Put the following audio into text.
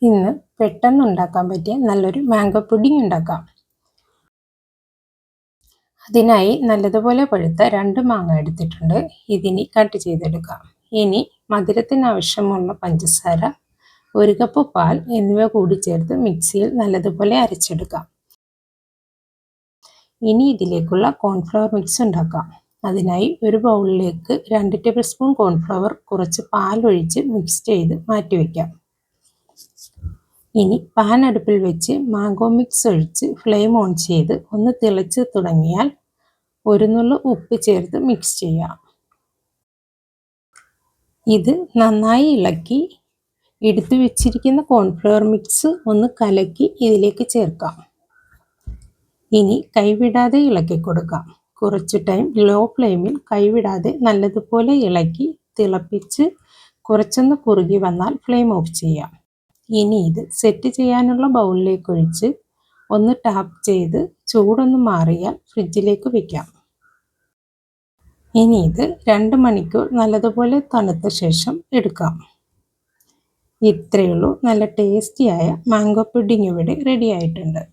ഇന്ന് പെട്ടെന്ന് ഉണ്ടാക്കാൻ പറ്റിയ നല്ലൊരു മാംഗോ പുഡിംഗ് ഉണ്ടാക്കാം. അതിനായി നല്ലതുപോലെ പഴുത്ത 2 മാങ്ങ എടുത്തിട്ടുണ്ട്. ഇതിനി കട്ട് ചെയ്തെടുക്കാം. ഇനി മധുരത്തിന് ആവശ്യമുള്ള പഞ്ചസാര, 1 കപ്പ് പാൽ എന്നിവ കൂടി ചേർത്ത് മിക്സിയിൽ നല്ലതുപോലെ അരച്ചെടുക്കാം. ഇനി ഇതിലേക്കുള്ള കോൺഫ്ലവർ മിക്സ് ഉണ്ടാക്കാം. അതിനായി ഒരു ബൗളിലേക്ക് 2 ടേബിൾ സ്പൂൺ കോൺഫ്ലവർ കുറച്ച് പാലൊഴിച്ച് മിക്സ് ചെയ്ത് മാറ്റിവെക്കാം. ഇനി പാൻ അടുപ്പിൽ വെച്ച് മാംഗോ മിക്സ് ഒഴിച്ച് ഫ്ലെയിം ഓൺ ചെയ്ത് ഒന്ന് തിളച്ച് തുടങ്ങിയാൽ 1 നുള്ളു ഉപ്പ് ചേർത്ത് മിക്സ് ചെയ്യാം. ഇത് നന്നായി ഇളക്കി എടുത്തു വെച്ചിരിക്കുന്ന കോൺഫ്ലവർ മിക്സ് ഒന്ന് കലക്കി ഇതിലേക്ക് ചേർക്കാം. ഇനി കൈവിടാതെ ഇളക്കി കൊടുക്കാം. കുറച്ച് ടൈം ലോ ഫ്ലെയിമിൽ കൈവിടാതെ നല്ലതുപോലെ ഇളക്കി തിളപ്പിച്ച് കുറച്ചൊന്ന് കുറുകി വന്നാൽ ഫ്ലെയിം ഓഫ് ചെയ്യാം. ഇനി ഇത് സെറ്റ് ചെയ്യാനുള്ള ബൗളിലേക്ക് ഒഴിച്ച് ഒന്ന് ടാപ്പ് ചെയ്ത് ചൂടൊന്ന് മാറിയാൽ ഫ്രിഡ്ജിലേക്ക് വെക്കാം. ഇനി ഇത് 2 മണിക്കൂർ നല്ലതുപോലെ തണുത്ത ശേഷം എടുക്കാം. ഇത്രയേ ഉള്ളൂ. നല്ല ടേസ്റ്റിയായ മാംഗോ പുഡിംഗ് ഇവിടെ റെഡി ആയിട്ടുണ്ട്.